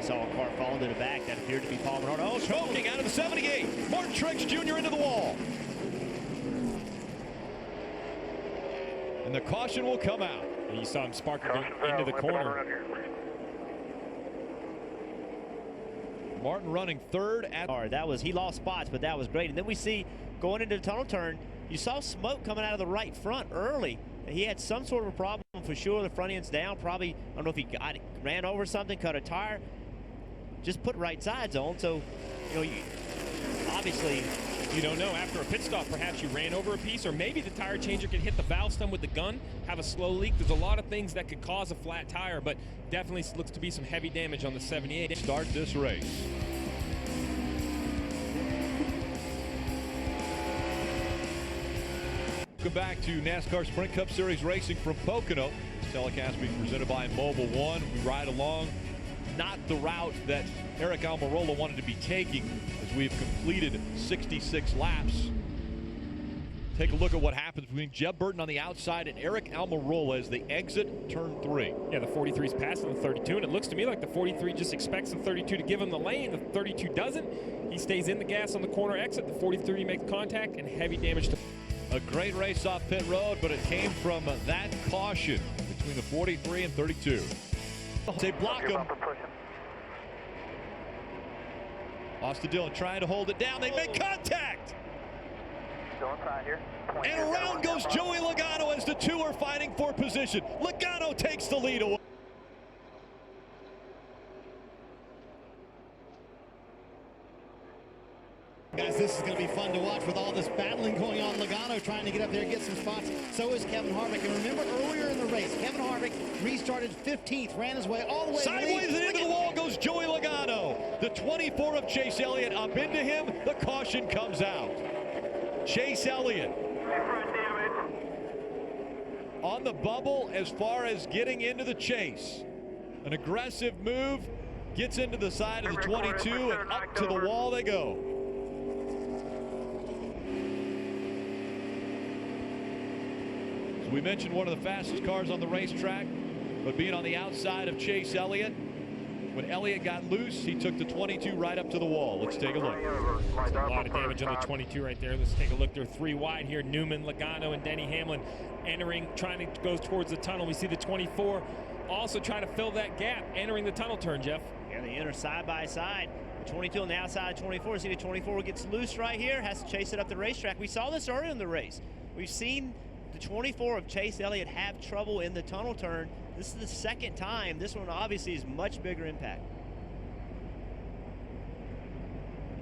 saw a car fall into the back that appeared to be Paul Menard. Oh, choking out of the 78. Martin Truex Jr. into the wall. And the caution will come out. And you saw him sparking into the corner. Martin running third at. He lost spots, but that was great. And then we see going into the tunnel turn, you saw smoke coming out of the right front early. He had some sort of a problem for sure. The front end's down. Probably, I don't know if he ran over something, cut a tire. Just put right sides on. So, obviously. You don't know. After a pit stop, perhaps you ran over a piece, or maybe the tire changer could hit the valve stem with the gun, have a slow leak. There's a lot of things that could cause a flat tire, but definitely looks to be some heavy damage on the 78. Start this race. Welcome back to NASCAR Sprint Cup Series racing from Pocono. This telecast being presented by Mobil 1. We ride along not the route that Eric Almirola wanted to be taking, as we have completed 66 laps. Take a look at what happens between Jeb Burton on the outside and Eric Almirola as they exit turn 3. Yeah, the 43's passing the 32, and it looks to me like the 43 just expects the 32 to give him the lane. The 32 doesn't. He stays in the gas on the corner exit. The 43 makes contact, and heavy damage to. A great race off pit road, but it came from that caution between the 43 and 32. They block him. Austin Dillon trying to hold it down. They make contact. Still inside here. And around goes Joey Logano as the two are fighting for position. Logano takes the lead away. Guys, this is going to be fun to watch with all this battling going on. Logano trying to get up there and get some spots. So is Kevin Harvick. And remember earlier in the race, Kevin Harvick restarted 15th, ran his way all the way sideways and into the wall goes Joey Logano. The 24 of Chase Elliott up into him. The caution comes out. Chase Elliott on the bubble as far as getting into the chase. An aggressive move, gets into the side of the 22, and up to the wall they go. So we mentioned one of the fastest cars on the racetrack, but being on the outside of Chase Elliott. When Elliott got loose, he took the 22 right up to the wall. Let's take a look. There's a lot of damage on the 22 right there. Let's take a look. They're 3 wide here. Newman, Logano, and Denny Hamlin entering, trying to go towards the tunnel. We see the 24 also trying to fill that gap, entering the tunnel turn, Jeff. Yeah, they enter side by side. The 22 on the outside of 24. See the 24 gets loose right here, has to chase it up the racetrack. We saw this earlier in the race. We've seen the 24 of Chase Elliott have trouble in the tunnel turn. This is the second time. This one obviously is much bigger impact.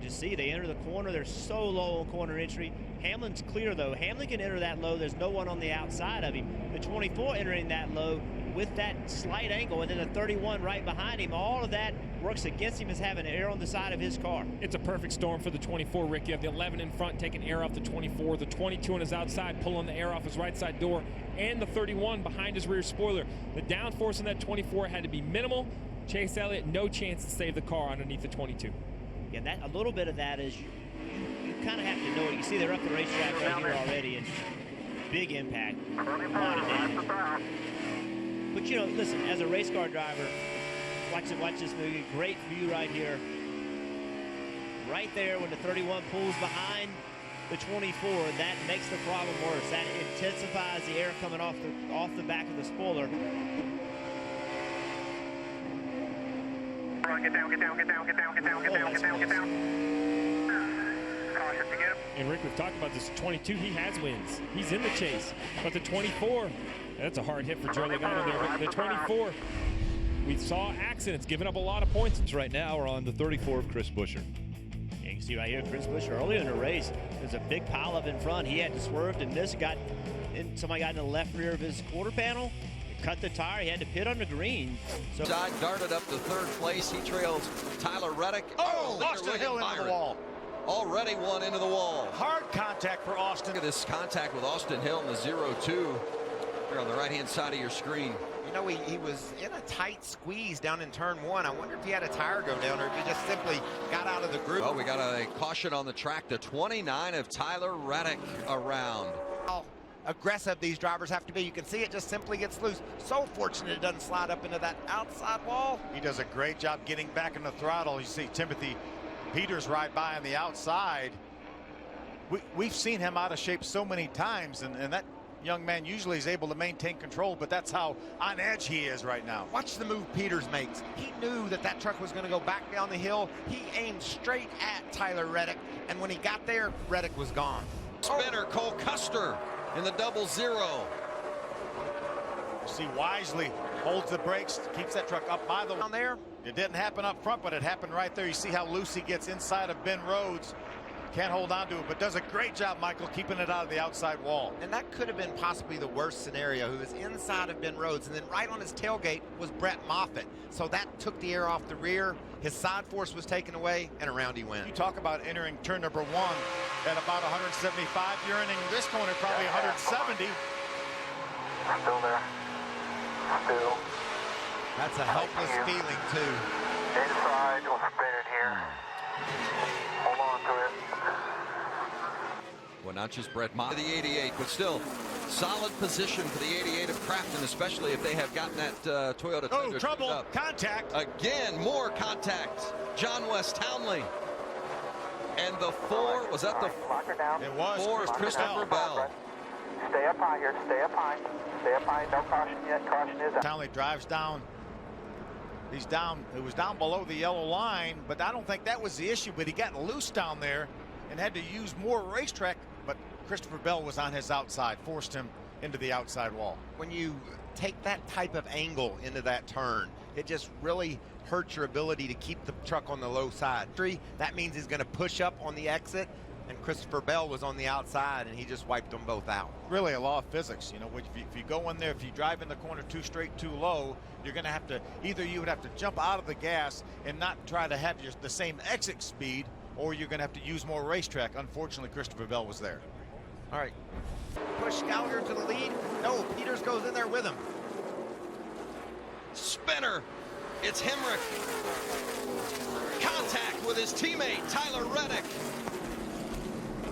Just see, they enter the corner. They're so low on corner entry. Hamlin's clear, though. Hamlin can enter that low. There's no one on the outside of him. The 24 entering that low with that slight angle, and then the 31 right behind him. All of that works against him as having air on the side of his car. It's a perfect storm for the 24, Rick. You have the 11 in front taking air off the 24, the 22 on his outside pulling the air off his right side door, and the 31 behind his rear spoiler. The downforce on that 24 had to be minimal. Chase Elliott, no chance to save the car underneath the 22. Yeah, that a little bit of that is you kind of have to know it. You see they're up the racetrack right here already, and big impact, a lot of damage. But listen, as a race car driver, watch this movie. Great view right here. Right there when the 31 pulls behind the 24, that makes the problem worse. That intensifies the air coming off the back of the spoiler. Get down. Caution to give. And Rick, we've talked about this 22, he has wins. He's in the chase. But the 24, that's a hard hit for Joe Logano there. But the 24, we saw accidents, giving up a lot of points. Right now we're on the 34 of Chris Buescher. Yeah, you can see right here, Chris Buescher earlier in the race, there's a big pile up in front. He had to swerve and miss. Somebody got in the left rear of his quarter panel. Cut the tire. He had to pit on the green. So darted up to third place. He trails Tyler Reddick. Austin Hill into the wall. Already one into the wall. Hard contact for Austin. Look at this contact with Austin Hill in the 0-2 here on the right-hand side of your screen. You know, he was in a tight squeeze down in turn 1. I wonder if he had a tire go down or if he just simply got out of the group. Well, we got a caution on the track. The 29 of Tyler Reddick around. aggressive these drivers have to be. You can see it just simply gets loose. So fortunate it doesn't slide up into that outside wall. He does a great job getting back in the throttle. You see Timothy Peters ride by on the outside. We've seen him out of shape so many times, and that young man usually is able to maintain control, but that's how on edge he is right now. Watch the move Peters makes. He knew that that truck was going to go back down the hill. He aimed straight at Tyler Reddick, and when he got there, Reddick was gone. Spinner, Cole Custer in the 0-0. You see Wisely holds the brakes, keeps that truck up by the Down there. It didn't happen up front, but it happened right there. You see how loose he gets inside of Ben Rhodes. Can't hold on to it, but does a great job, Michael, keeping it out of the outside wall. And that could have been possibly the worst scenario. He was inside of Ben Rhodes, and then right on his tailgate was Brett Moffitt. So that took the air off the rear. His side force was taken away, and around he went. You talk about entering turn number 1 at about 175. You're entering this corner probably 170. Still there. Still. That's a helpless feeling, too. Inside, we'll spin it here. Hold on to it. Well, not just Brett Mott, the 88, but still solid position for the 88 of Crafton, especially if they have gotten that Toyota Tundra Trouble, up. contact. Again, more contact. John West Townley. And the 4, was that the Lock her down. It was 4 is Christopher Bell. Stay up high here. Stay up high. Stay up high. No caution yet. Caution is out. Townley drives down. He's down. It was down below the yellow line, but I don't think that was the issue. But he got loose down there and had to use more racetrack. But Christopher Bell was on his outside, forced him into the outside wall. When you take that type of angle into that turn, it just really hurts your ability to keep the truck on the low side. That means he's going to push up on the exit, and Christopher Bell was on the outside, and he just wiped them both out. Really a law of physics, you know, if you go in there, if you drive in the corner too straight, too low, you're going to have to, either you would have to jump out of the gas and not try to have the same exit speed, or you're going to have to use more racetrack. Unfortunately, Christopher Bell was there. All right. Push Gallagher to the lead. No, Peters goes in there with him. Spinner. It's Hemrick. Contact with his teammate, Tyler Reddick.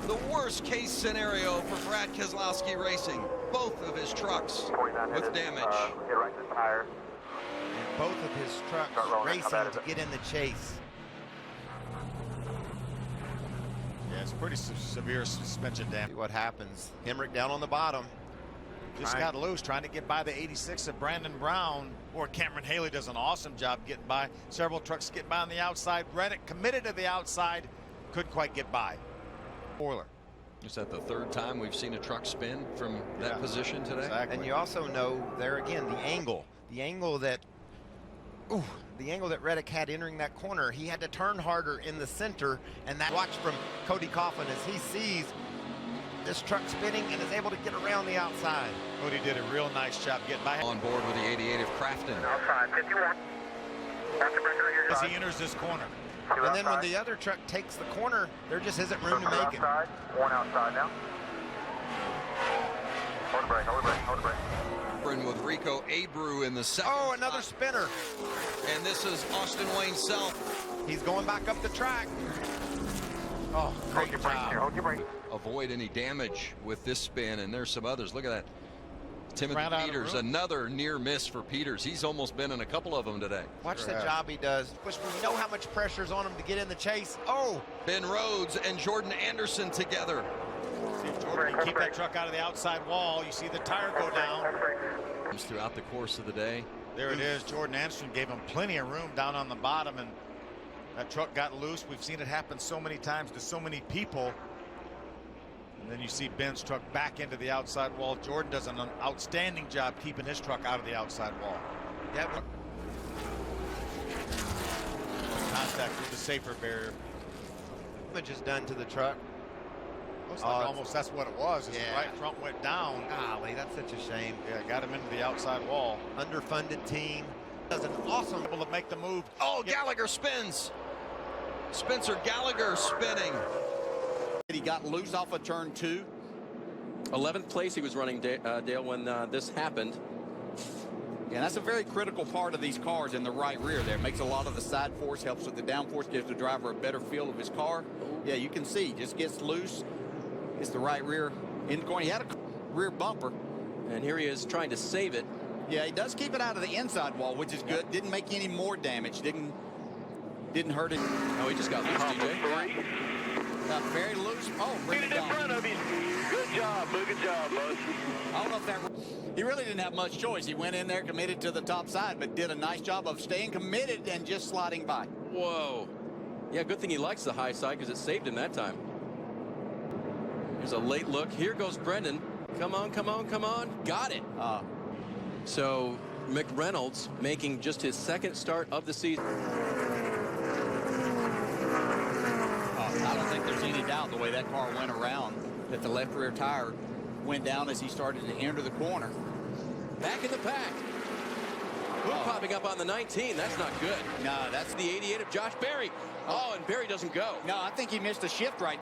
The worst case scenario for Brad Keselowski Racing. Both of his trucks with damage. Hit right to the tire. And both of his trucks racing to get in the chase. Yeah, it's pretty severe suspension damage. See what happens. Hemrick down on the bottom. Just got loose trying to get by the 86 of Brandon Brown, or Cameron Haley does an awesome job getting by. Several trucks getting by on the outside. Reddick committed to the outside, couldn't quite get by. Spoiler. Is that the 3rd time we've seen a truck spin from that position today? Exactly. And you also know there again the angle that Reddick had entering that corner. He had to turn harder in the center, and that watch from Cody Coughlin as he sees this truck spinning and is able to get around the outside. Cody did a real nice job getting by. On board with the 88 of Crafton. Outside, 51. As he enters this corner. And then when the other truck takes the corner, there just isn't room to make it. One outside now. Hold the brake, hold the brake, hold the brake. With Rico Abreu in the 2nd. Oh, another spinner. And this is Austin Wayne Self. He's going back up the track. Oh, great job. Hold your brake. Avoid any damage with this spin, and there's some others. Look at that. Timothy Right out of Peters, room. another near miss for Peters. He's almost been in a couple of them today. Watch the job he does. We know how much pressure's on him to get in the chase. Oh, Ben Rhodes and Jordan Anderson together. See if Jordan can keep that truck out of the outside wall. You see the tire go down. Throughout the course of the day. There it is. Jordan Anderson gave him plenty of room down on the bottom, and that truck got loose. We've seen it happen so many times to so many people. And then you see Ben's truck back into the outside wall. Jordan does an outstanding job keeping his truck out of the outside wall. yeah. Contact with the safer barrier. Damage is done to the truck. Looks like almost that's what it was. His Yeah. right front went down. Golly, that's such a shame. Yeah, got him into the outside wall. Underfunded team. Does an awesome Able to make the move. Oh, Gallagher spins. Spencer Gallagher spinning. He got loose off of turn 2. 11th place he was running, Dale, when this happened. Yeah, that's a very critical part of these cars in the right rear there. Makes a lot of the side force, helps with the downforce, gives the driver a better feel of his car. Yeah, you can see, just gets loose. It's the right rear in the corner. He had a rear bumper. And here he is trying to save it. Yeah, he does keep it out of the inside wall, which is good. Didn't make any more damage. Didn't hurt it. Oh, he just got loose, DJ. Got very loose. Oh, bring it down. in front of him. Good job, bud. I don't know if that. He really didn't have much choice. He went in there, committed to the top side, but did a nice job of staying committed and just sliding by. Whoa. Yeah, good thing he likes the high side because it saved him that time. Here's a late look. Here goes Brendan. Come on, come on, come on. Got it. So McReynolds making just his second start of the season. I don't think there's any doubt the way that car went around that the left rear tire went down as he started to enter the corner. Back in the pack. Popping up on the 19. That's not good. No, that's The 88 of Josh Berry. Oh, and Berry doesn't go. no. I think he missed a shift right